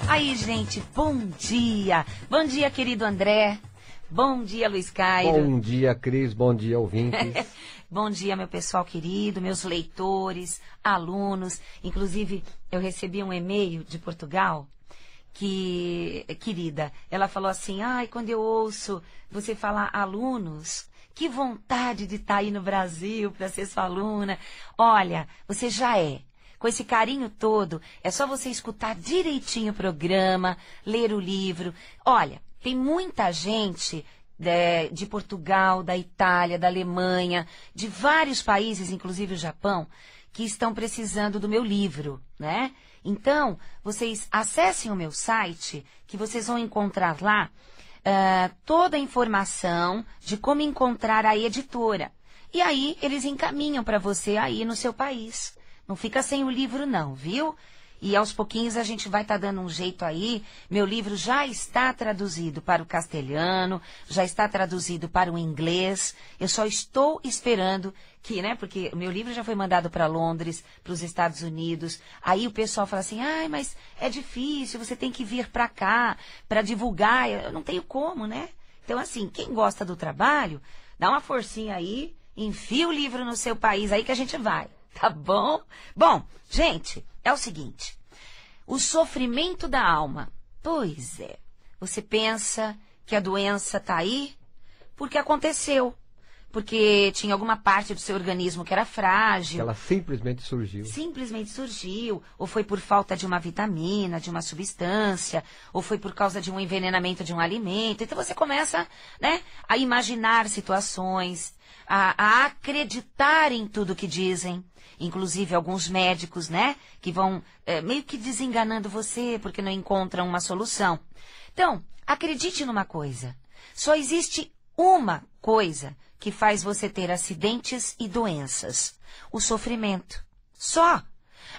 Aí, gente, bom dia. Bom dia, querido André. Bom dia, Luiz Cairo. Bom dia, Cris. Bom dia, ouvintes. Bom dia, meu pessoal querido, meus leitores, alunos. Inclusive, eu recebi um e-mail de Portugal que, querida, ela falou assim, ai, quando eu ouço você falar alunos, que vontade de estar aí no Brasil para ser sua aluna. Olha, você já é. Com esse carinho todo, é só você escutar direitinho o programa, ler o livro. Olha, tem muita gente de Portugal, da Itália, da Alemanha, de vários países, inclusive o Japão, que estão precisando do meu livro, né? Então, vocês acessem o meu site, que vocês vão encontrar lá toda a informação de como encontrar a editora. E aí, eles encaminham para você aí no seu país. Não fica sem o livro não, viu? E aos pouquinhos a gente vai estar dando um jeito aí. Meu livro já está traduzido para o castelhano, já está traduzido para o inglês. Eu só estou esperando que, né? Porque o meu livro já foi mandado para Londres, para os Estados Unidos. Aí o pessoal fala assim, ai, mas é difícil, você tem que vir para cá para divulgar. Eu não tenho como, né? Então, assim, quem gosta do trabalho, dá uma forcinha aí, enfia o livro no seu país aí que a gente vai. Tá bom? Bom, gente, é o seguinte. O sofrimento da alma. Pois é. Você pensa que a doença tá aí porque aconteceu. Porque tinha alguma parte do seu organismo que era frágil. Ela simplesmente surgiu. Simplesmente surgiu. Ou foi por falta de uma vitamina, de uma substância. Ou foi por causa de um envenenamento de um alimento. Então você começa, né, a imaginar situações, a acreditar em tudo que dizem. Inclusive alguns médicos, né, que vão meio que desenganando você porque não encontram uma solução. Então, acredite numa coisa. Só existe uma coisa que faz você ter acidentes e doenças. O sofrimento. Só.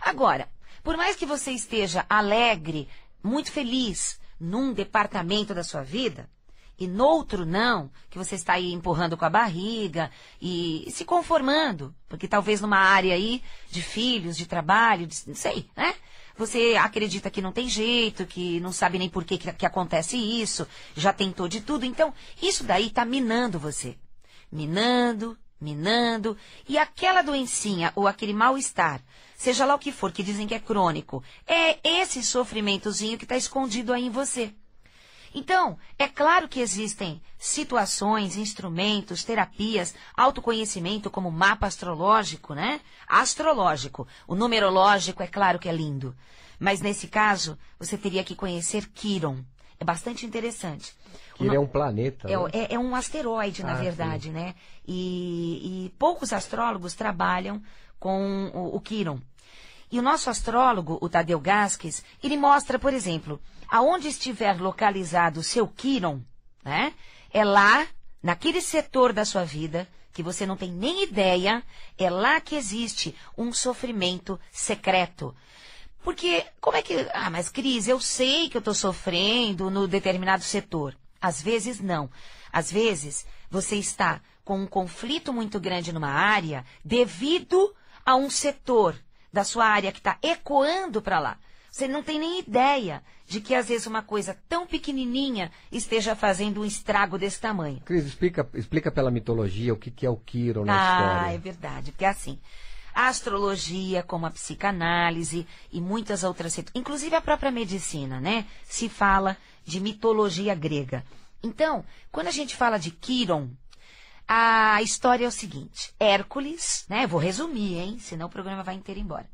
Agora, por mais que você esteja alegre, muito feliz num departamento da sua vida, e noutro não, que você está aí empurrando com a barriga e se conformando, porque talvez numa área aí de filhos, de trabalho, não sei, né? Você acredita que não tem jeito, que não sabe nem por que acontece isso, já tentou de tudo, então isso daí está minando você. Minando, e aquela doencinha ou aquele mal-estar, seja lá o que for, que dizem que é crônico, é esse sofrimentozinho que está escondido aí em você. Então, é claro que existem situações, instrumentos, terapias, autoconhecimento como mapa astrológico, né? Astrológico. O numerológico é claro que é lindo. Mas nesse caso, você teria que conhecer Quiron. É bastante interessante. Quiron é um planeta, né? É um asteroide, na verdade, sim, né? E poucos astrólogos trabalham com o Quiron. E o nosso astrólogo, o Tadeu Gasques, ele mostra, por exemplo, aonde estiver localizado o seu Quiron, né? É lá, naquele setor da sua vida, que você não tem nem ideia, é lá que existe um sofrimento secreto. Porque, como é que... Ah, mas Cris, eu sei que eu estou sofrendo no determinado setor. Às vezes, não. Às vezes, você está com um conflito muito grande numa área devido a um setor da sua área que está ecoando para lá. Você não tem nem ideia de que, às vezes, uma coisa tão pequenininha esteja fazendo um estrago desse tamanho. Cris, explica pela mitologia o que é o Quiron na história. Ah, é verdade, porque é assim, a astrologia, como a psicanálise e muitas outras, inclusive a própria medicina, né, se fala de mitologia grega. Então, quando a gente fala de Quiron, a história é o seguinte, Hércules, né, eu vou resumir, hein, senão o programa vai inteiro embora.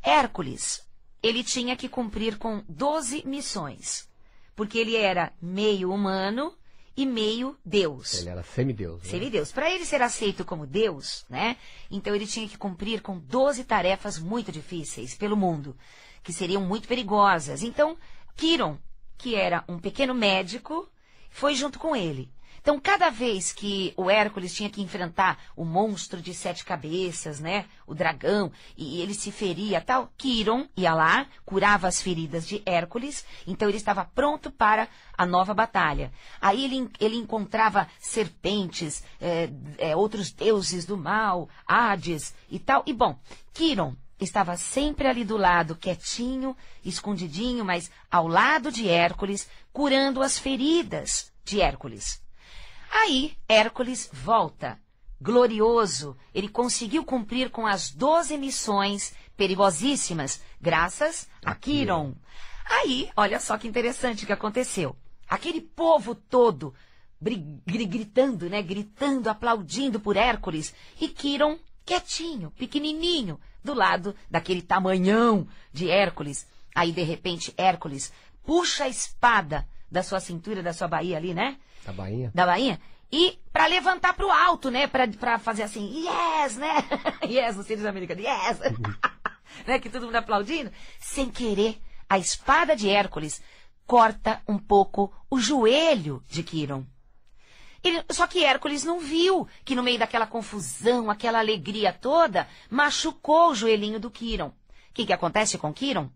Hércules, ele tinha que cumprir com 12 missões, porque ele era meio humano e meio Deus. Ele era semideus. Né? Semideus. Para ele ser aceito como Deus, né, então ele tinha que cumprir com 12 tarefas muito difíceis pelo mundo, que seriam muito perigosas. Então, Quiron, que era um pequeno médico, foi junto com ele. Então, cada vez que o Hércules tinha que enfrentar o monstro de 7 cabeças, né, o dragão, e ele se feria tal, Quiron ia lá, curava as feridas de Hércules, então ele estava pronto para a nova batalha. Aí ele encontrava serpentes, outros deuses do mal, Hades e tal. E bom, Quiron estava sempre ali do lado, quietinho, escondidinho, mas ao lado de Hércules, curando as feridas de Hércules. Aí, Hércules volta, glorioso. Ele conseguiu cumprir com as 12 missões perigosíssimas, graças a Quíron. Aí, olha só que interessante o que aconteceu. Aquele povo todo gritando, né? Gritando, aplaudindo por Hércules. E Quíron, quietinho, pequenininho, do lado daquele tamanhão de Hércules. Aí, de repente, Hércules puxa a espada da sua cintura, da sua baía ali, né? Da bainha? Da bainha. E para levantar para o alto, né? Para fazer assim, yes, né? Yes, os filhos americanos, yes. Né? Que todo mundo aplaudindo. Sem querer, a espada de Hércules corta um pouco o joelho de Quíron. Só que Hércules não viu que no meio daquela confusão, aquela alegria toda, machucou o joelhinho do Quíron. O que acontece com Quíron?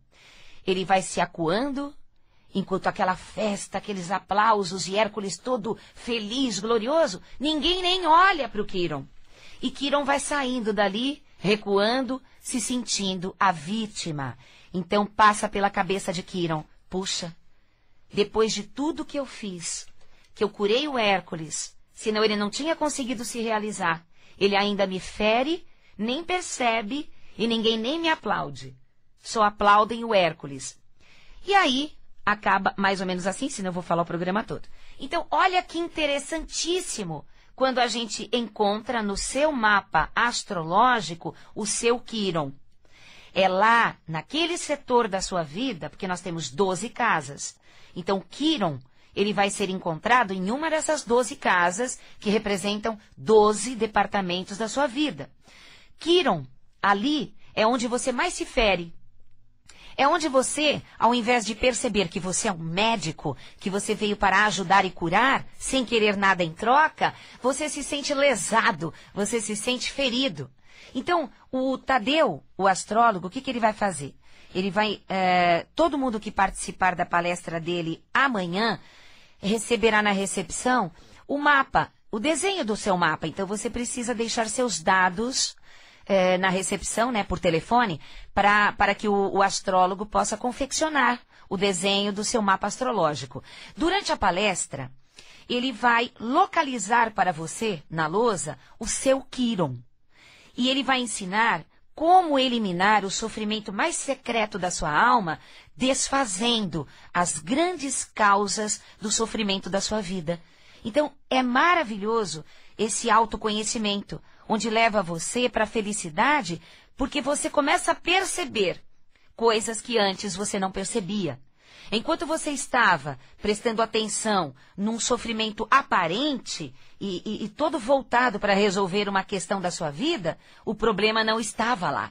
Ele vai se acuando, enquanto aquela festa, aqueles aplausos e Hércules todo feliz, glorioso, ninguém nem olha para o Quíron. E Quíron vai saindo dali, recuando, se sentindo a vítima. Então passa pela cabeça de Quíron, puxa, depois de tudo que eu fiz, que eu curei o Hércules, senão ele não tinha conseguido se realizar. Ele ainda me fere, nem percebe e ninguém nem me aplaude. Só aplaudem o Hércules. E aí, acaba mais ou menos assim, senão eu vou falar o programa todo. Então, olha que interessantíssimo quando a gente encontra no seu mapa astrológico o seu Quíron. É lá, naquele setor da sua vida, porque nós temos 12 casas. Então, Quíron, ele vai ser encontrado em uma dessas 12 casas que representam 12 departamentos da sua vida. Quíron, ali, é onde você mais se fere. É onde você, ao invés de perceber que você é um médico, que você veio para ajudar e curar, sem querer nada em troca, você se sente lesado, você se sente ferido. Então, o Tadeu, o astrólogo, o que ele vai fazer? Ele vai, todo mundo que participar da palestra dele amanhã, receberá na recepção o mapa, o desenho do seu mapa. Então, você precisa deixar seus dados na recepção, né, por telefone, para que o astrólogo possa confeccionar o desenho do seu mapa astrológico. Durante a palestra, ele vai localizar para você, na lousa, o seu Quíron. E ele vai ensinar como eliminar o sofrimento mais secreto da sua alma, desfazendo as grandes causas do sofrimento da sua vida. Então, é maravilhoso esse autoconhecimento, onde leva você para a felicidade, porque você começa a perceber coisas que antes você não percebia. Enquanto você estava prestando atenção num sofrimento aparente e todo voltado para resolver uma questão da sua vida, o problema não estava lá.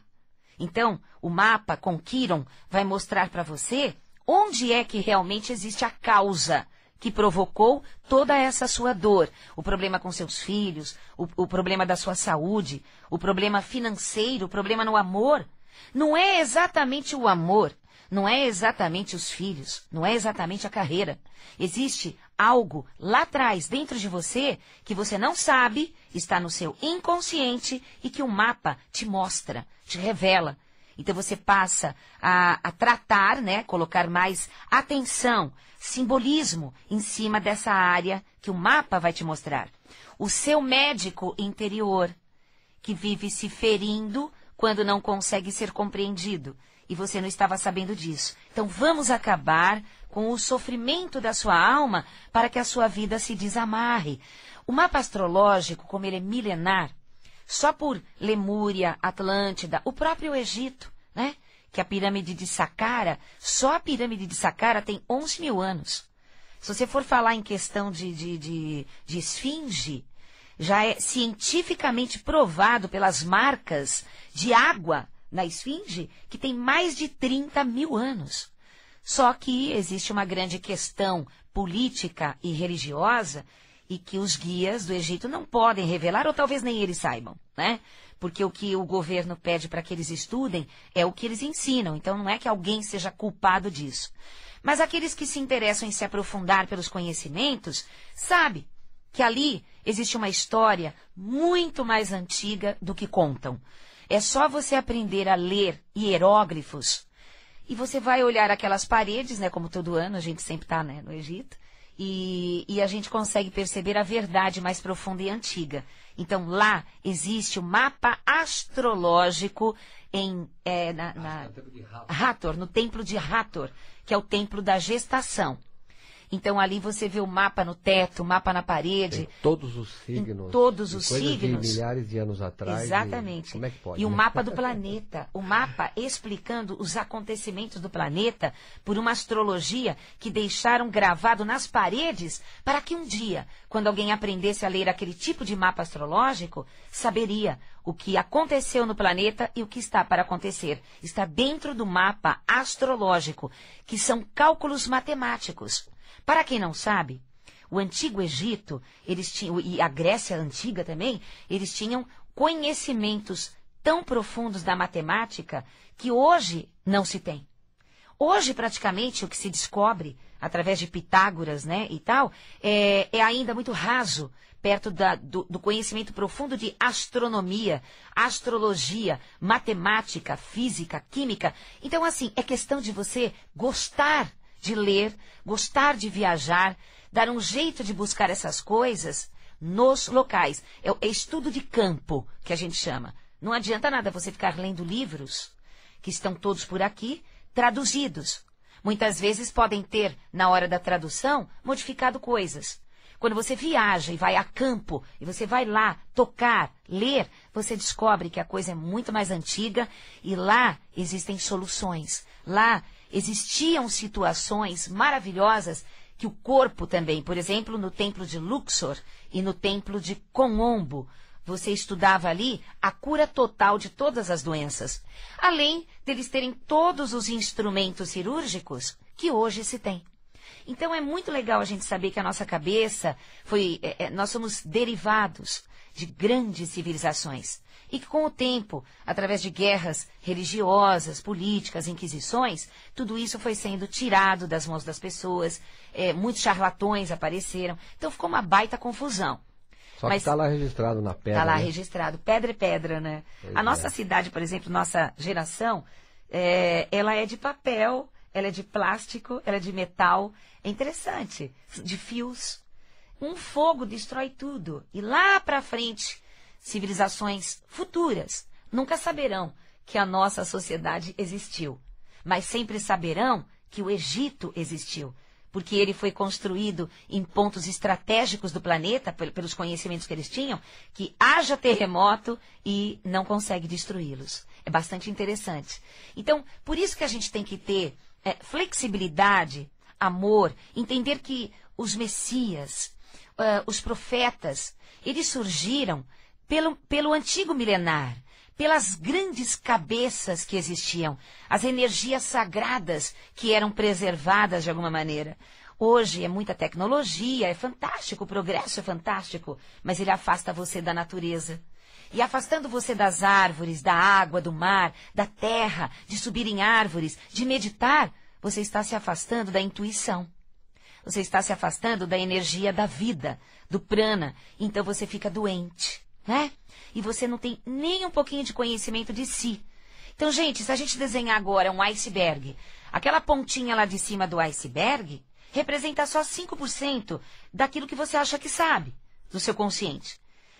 Então, o mapa com Quíron vai mostrar para você onde é que realmente existe a causa que provocou toda essa sua dor. O problema com seus filhos, o problema da sua saúde, o problema financeiro, o problema no amor. Não é exatamente o amor, não é exatamente os filhos, não é exatamente a carreira. Existe algo lá atrás, dentro de você, que você não sabe, está no seu inconsciente e que o mapa te mostra, te revela. Então você passa a tratar, né, colocar mais atenção, simbolismo em cima dessa área que o mapa vai te mostrar. O seu médico interior, que vive se ferindo quando não consegue ser compreendido. E você não estava sabendo disso. Então vamos acabar com o sofrimento da sua alma para que a sua vida se desamarre. O mapa astrológico, como ele é milenar, só por Lemúria, Atlântida, o próprio Egito, né? Que a pirâmide de Saqqara, só a pirâmide de Saqqara tem 11 mil anos. Se você for falar em questão de esfinge, já é cientificamente provado pelas marcas de água na esfinge que tem mais de 30 mil anos. Só que existe uma grande questão política e religiosa e que os guias do Egito não podem revelar, ou talvez nem eles saibam, né? Porque o que o governo pede para que eles estudem é o que eles ensinam. Então não é que alguém seja culpado disso. Mas aqueles que se interessam em se aprofundar pelos conhecimentos, sabem que ali existe uma história muito mais antiga do que contam. É só você aprender a ler hieróglifos e você vai olhar aquelas paredes, né? Como todo ano, a gente sempre está, né, no Egito. E a gente consegue perceber a verdade mais profunda e antiga. Então, lá existe o mapa astrológico em Hathor, no templo de Hathor, que é o templo da gestação. Então, ali você vê o mapa no teto, o mapa na parede. Tem todos os signos. Todos os coisas signos. De milhares de anos atrás. Exatamente. Como é que pode? E o né? mapa do planeta. O mapa explicando os acontecimentos do planeta por uma astrologia que deixaram gravado nas paredes para que um dia, quando alguém aprendesse a ler aquele tipo de mapa astrológico, saberia o que aconteceu no planeta e o que está para acontecer. Está dentro do mapa astrológico, que são cálculos matemáticos. Para quem não sabe, o Antigo Egito, eles tinham, e a Grécia Antiga também, eles tinham conhecimentos tão profundos da matemática que hoje não se tem. Hoje, praticamente, o que se descobre, através de Pitágoras, né, e tal, é ainda muito raso, perto do conhecimento profundo de astronomia, astrologia, matemática, física, química. Então, assim, é questão de você gostar de ler, gostar de viajar, dar um jeito de buscar essas coisas nos locais. É estudo de campo, que a gente chama. Não adianta nada você ficar lendo livros, que estão todos por aqui, traduzidos. Muitas vezes podem ter, na hora da tradução, modificado coisas. Quando você viaja e vai a campo, e você vai lá tocar, ler, você descobre que a coisa é muito mais antiga e lá existem soluções. Lá existiam situações maravilhosas que o corpo também, por exemplo, no templo de Luxor e no templo de Komombo, você estudava ali a cura total de todas as doenças, além deles terem todos os instrumentos cirúrgicos que hoje se tem. Então é muito legal a gente saber que a nossa cabeça nós somos derivados de grandes civilizações. E que com o tempo, através de guerras religiosas, políticas, inquisições, tudo isso foi sendo tirado das mãos das pessoas, muitos charlatões apareceram, então ficou uma baita confusão. Só que está lá registrado na pedra. Está lá né? registrado, pedra é pedra, né? Pois a nossa cidade, por exemplo, nossa geração, ela é de papel, ela é de plástico, ela é de metal, é interessante, de fios. Um fogo destrói tudo, e lá para frente, civilizações futuras nunca saberão que a nossa sociedade existiu, mas sempre saberão que o Egito existiu, porque ele foi construído em pontos estratégicos do planeta, pelos conhecimentos que eles tinham, que haja terremoto e não consegue destruí-los. É bastante interessante. Então, por isso que a gente tem que ter flexibilidade, amor, entender que os messias, os profetas, eles surgiram pelo antigo milenar, pelas grandes cabeças que existiam, as energias sagradas que eram preservadas de alguma maneira. Hoje é muita tecnologia, é fantástico, o progresso é fantástico, mas ele afasta você da natureza. E afastando você das árvores, da água, do mar, da terra, de subir em árvores, de meditar, você está se afastando da intuição. Você está se afastando da energia da vida, do prana, então você fica doente. Né? E você não tem nem um pouquinho de conhecimento de si. Então, gente, se a gente desenhar agora um iceberg, aquela pontinha lá de cima do iceberg representa só 5% daquilo que você acha que sabe, do seu consciente.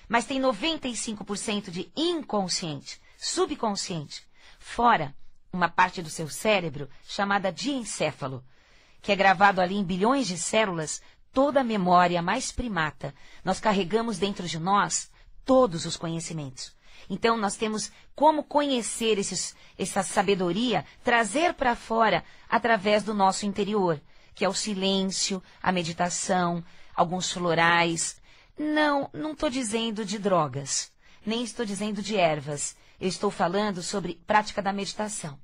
Mas tem 95% de inconsciente, subconsciente, fora uma parte do seu cérebro chamada diencéfalo, que é gravado ali em bilhões de células, toda a memória mais primata. Nós carregamos dentro de nós todos os conhecimentos. Então, nós temos como conhecer essa sabedoria, trazer para fora através do nosso interior, que é o silêncio, a meditação, alguns florais. Não estou dizendo de drogas, nem estou dizendo de ervas. Eu estou falando sobre prática da meditação.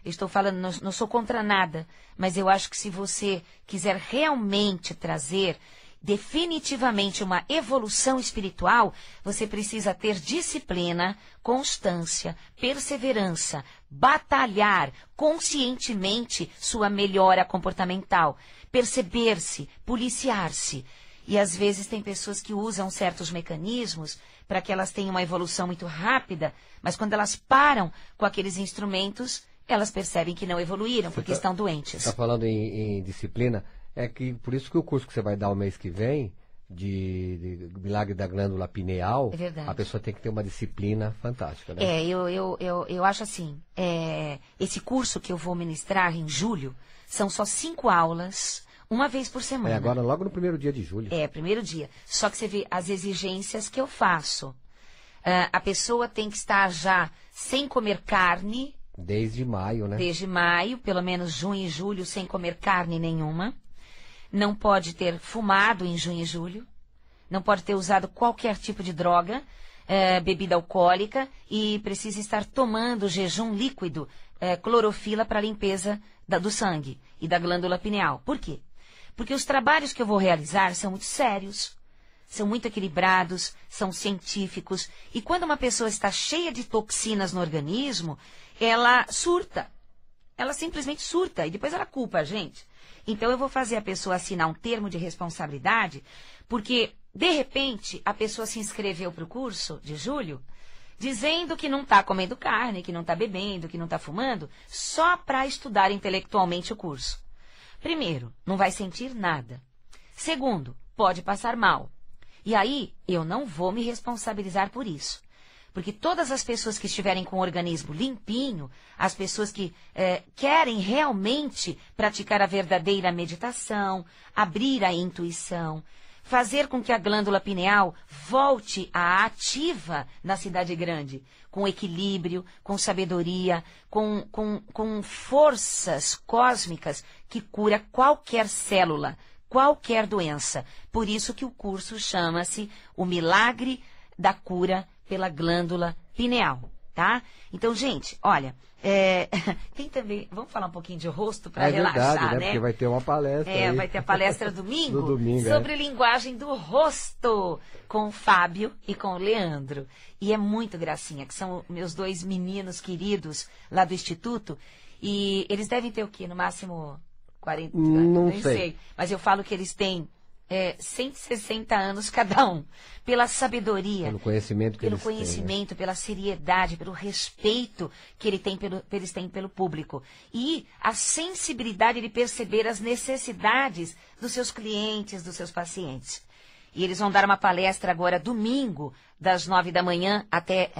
Eu estou falando, não sou contra nada, mas eu acho que se você quiser realmente trazer definitivamente uma evolução espiritual, você precisa ter disciplina, constância, perseverança, batalhar conscientemente sua melhora comportamental, perceber-se, policiar-se. E às vezes tem pessoas que usam certos mecanismos para que elas tenham uma evolução muito rápida, mas quando elas param com aqueles instrumentos, elas percebem que não evoluíram, porque estão doentes. Você está falando em disciplina, por isso que o curso que você vai dar o mês que vem, de milagre da glândula pineal, a pessoa tem que ter uma disciplina fantástica, né? Eu acho assim, esse curso que eu vou ministrar em julho, são só 5 aulas, uma vez por semana. Agora logo no primeiro dia de julho. Primeiro dia. Só que você vê as exigências que eu faço. A pessoa tem que estar já sem comer carne. Desde maio, né? Desde maio, pelo menos junho e julho, sem comer carne nenhuma. Não pode ter fumado em junho e julho. Não pode ter usado qualquer tipo de droga, bebida alcoólica. E precisa estar tomando jejum líquido, clorofila para limpeza do sangue e da glândula pineal. Por quê? Porque os trabalhos que eu vou realizar são muito sérios, são muito equilibrados, são científicos. E quando uma pessoa está cheia de toxinas no organismo, ela surta. Ela simplesmente surta e depois ela culpa a gente. Então eu vou fazer a pessoa assinar um termo de responsabilidade, porque, de repente, a pessoa se inscreveu para o curso de julho, dizendo que não está comendo carne, que não está bebendo, que não está fumando, só para estudar intelectualmente o curso. Primeiro, não vai sentir nada. Segundo, pode passar mal. E aí, eu não vou me responsabilizar por isso. Porque todas as pessoas que estiverem com o organismo limpinho, as pessoas que querem realmente praticar a verdadeira meditação, abrir a intuição, fazer com que a glândula pineal volte à ativa na cidade grande, com equilíbrio, com sabedoria, com forças cósmicas que cura qualquer célula, qualquer doença. Por isso que o curso chama-se O Milagre da Cura pela Glândula Pineal, tá? Então, gente, olha, tem também, vamos falar um pouquinho de rosto para relaxar, verdade, né? Porque vai ter uma palestra aí. Vai ter a palestra domingo, domingo sobre linguagem do rosto, com o Fábio e com o Leandro. E é muito gracinha, que são meus 2 meninos queridos lá do Instituto, e eles devem ter o quê? No máximo 40? Não sei. Mas eu falo que eles têm 160 anos cada um, pela sabedoria, pelo conhecimento que pelo eles conhecimento, têm, né? pela seriedade, pelo respeito que eles têm pelo público e a sensibilidade de perceber as necessidades dos seus clientes, dos seus pacientes. E eles vão dar uma palestra agora domingo, das 9 da manhã até,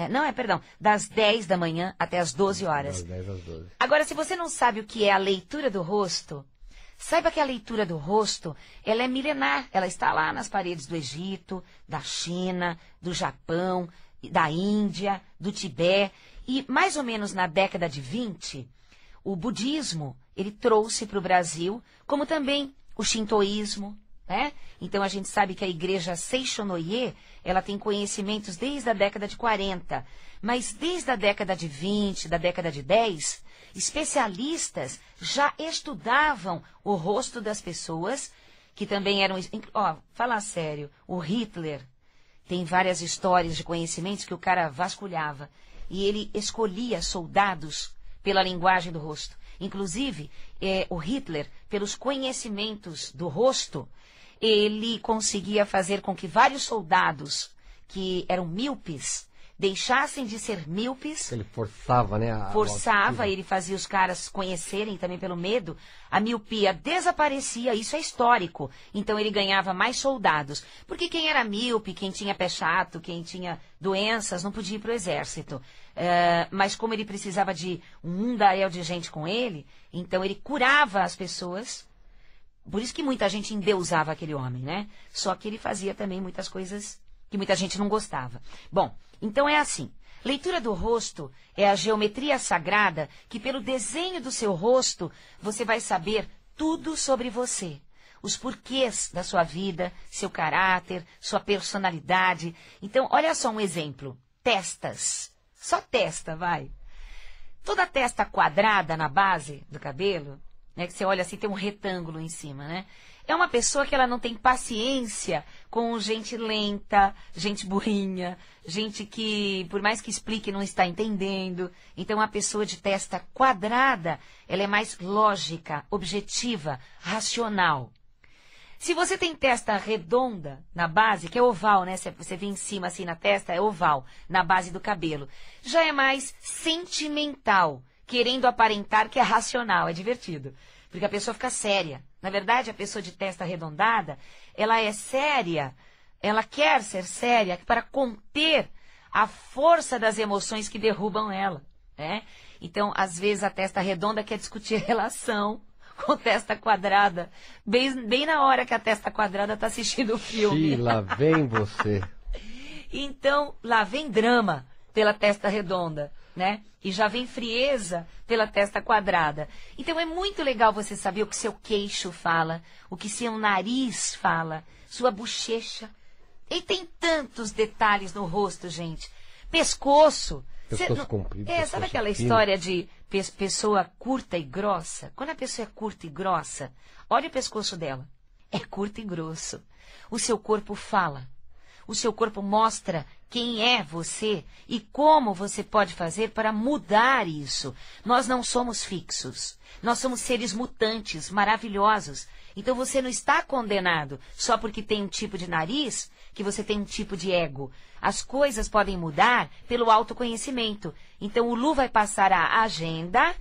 das 10 da manhã até as 12 horas. Das 10 às 12. Agora, se você não sabe o que é a leitura do rosto, saiba que a leitura do rosto, ela é milenar. Ela está lá nas paredes do Egito, da China, do Japão, da Índia, do Tibete. E mais ou menos na década de 20, o budismo, ele trouxe para o Brasil, como também o shintoísmo, né? Então a gente sabe que a igreja Seishonoye, ela tem conhecimentos desde a década de 40. Mas desde a década de 20, da década de 10... especialistas já estudavam o rosto das pessoas, que também eram... Falar sério, o Hitler tem várias histórias de conhecimentos que o cara vasculhava. E ele escolhia soldados pela linguagem do rosto. Inclusive, o Hitler, pelos conhecimentos do rosto, ele conseguia fazer com que vários soldados que eram míopes deixassem de ser míopes. Ele forçava, né? Forçava, ele fazia os caras conhecerem também pelo medo. A miopia desaparecia, isso é histórico. Então ele ganhava mais soldados. Porque quem era míope, quem tinha pé chato, quem tinha doenças, não podia ir para o exército. Mas como ele precisava de um mundaréu de gente com ele, então ele curava as pessoas. Por isso que muita gente endeusava aquele homem, né? Só que ele fazia também muitas coisas que muita gente não gostava. Bom, então é assim. Leitura do rosto é a geometria sagrada que pelo desenho do seu rosto você vai saber tudo sobre você. Os porquês da sua vida, seu caráter, sua personalidade. Então, olha só um exemplo. Testas. Só testa, vai. Toda testa quadrada na base do cabelo, né, que você olha assim, tem um retângulo em cima, né? É uma pessoa que ela não tem paciência com gente lenta, gente burrinha, gente que, por mais que explique, não está entendendo. Então, a pessoa de testa quadrada, ela é mais lógica, objetiva, racional. Se você tem testa redonda na base, que é oval, né? Você vê em cima assim na testa, é oval, na base do cabelo. Já é mais sentimental, querendo aparentar que é racional, é divertido. Porque a pessoa fica séria. Na verdade, a pessoa de testa arredondada, ela é séria, ela quer ser séria para conter a força das emoções que derrubam ela, né? Então, às vezes, a testa redonda quer discutir relação com testa quadrada, bem na hora que a testa quadrada está assistindo o filme. Ih, lá vem você. Então, lá vem drama pela testa redonda, né? E já vem frieza pela testa quadrada. Então, é muito legal você saber o que seu queixo fala, o que seu nariz fala, sua bochecha. E tem tantos detalhes no rosto, gente. Pescoço. Pescoço comprido. Sabe aquela história de pessoa curta e grossa? Quando a pessoa é curta e grossa, olha o pescoço dela. É curto e grosso. O seu corpo fala. O seu corpo mostra quem é você e como você pode fazer para mudar isso. Nós não somos fixos. Nós somos seres mutantes, maravilhosos. Então você não está condenado só porque tem um tipo de nariz, que você tem um tipo de ego. As coisas podem mudar pelo autoconhecimento. Então o Lu vai passar a agenda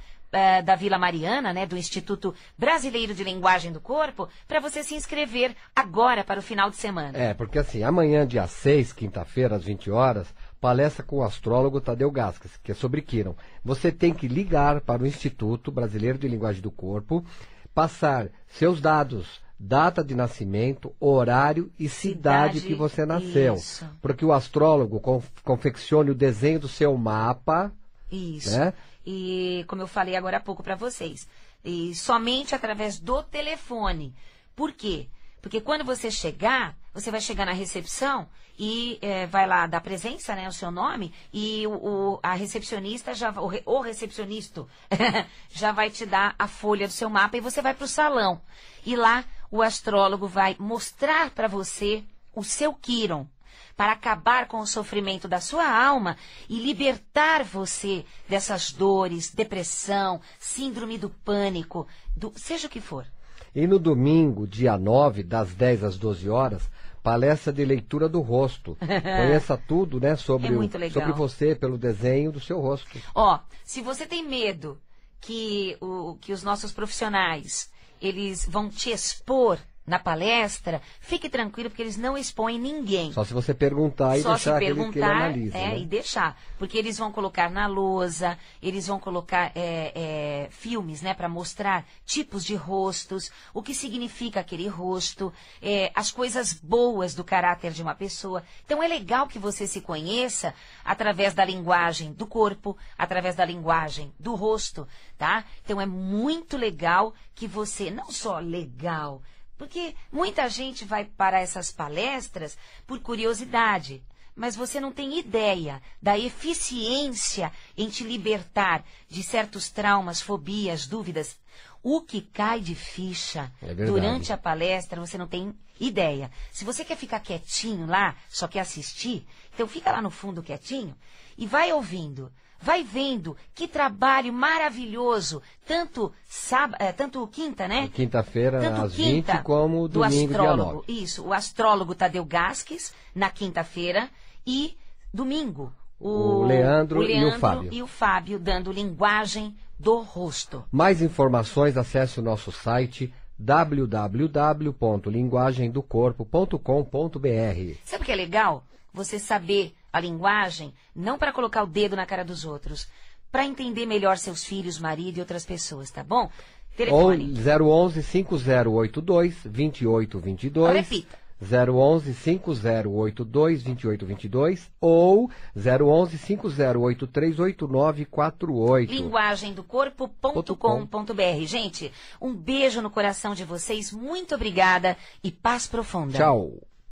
da Vila Mariana, né, do Instituto Brasileiro de Linguagem do Corpo, para você se inscrever agora para o final de semana. Porque assim, amanhã, dia 6, quinta-feira, às 20 horas, palestra com o astrólogo Tadeu Gascas, que é sobre Quirón. Você tem que ligar para o Instituto Brasileiro de Linguagem do Corpo, passar seus dados, data de nascimento, horário e cidade que você nasceu. Isso. Porque o astrólogo confeccione o desenho do seu mapa. Isso. Né? E como eu falei agora há pouco para vocês, e somente através do telefone. Por quê? Porque quando você chegar, você vai chegar na recepção e vai lá dar presença, né, o seu nome, e a recepcionista, o recepcionista já vai te dar a folha do seu mapa e você vai para o salão. E lá o astrólogo vai mostrar para você o seu Quirón, para acabar com o sofrimento da sua alma e libertar você dessas dores, depressão, síndrome do pânico, seja o que for. E no domingo, dia 9, das 10 às 12 horas, palestra de leitura do rosto. Conheça tudo, né, sobre você pelo desenho do seu rosto. Se você tem medo que os nossos profissionais, eles vão te expor na palestra, fique tranquilo, porque eles não expõem ninguém. Só se você perguntar e deixar que ele analise. E deixar. Porque eles vão colocar na lousa, eles vão colocar filmes, né, para mostrar tipos de rostos, o que significa aquele rosto, as coisas boas do caráter de uma pessoa. Então é legal que você se conheça através da linguagem do corpo, através da linguagem do rosto, tá? Então é muito legal que você, não só legal, porque muita gente vai para essas palestras por curiosidade, mas você não tem ideia da eficiência em te libertar de certos traumas, fobias, dúvidas. O que cai de ficha durante a palestra, você não tem ideia. Se você quer ficar quietinho lá, só quer assistir, então fica lá no fundo quietinho e vai ouvindo. Vai vendo que trabalho maravilhoso, tanto quinta, né? Quinta-feira às 20, como domingo, dia 9. Isso, o astrólogo Tadeu Gascas, na quinta-feira, e domingo, o Leandro e o Fábio, dando linguagem do rosto. Mais informações, acesse o nosso site www.linguagemdocorpo.com.br. Sabe o que é legal? Você saber a linguagem, não para colocar o dedo na cara dos outros, para entender melhor seus filhos, marido e outras pessoas, tá bom? Telefone. Ou 011 5082 2822. Repita. 011 5082 2822 ou 011 5083 8948. linguagemdocorpo.com.br. Gente, um beijo no coração de vocês, muito obrigada e paz profunda. Tchau.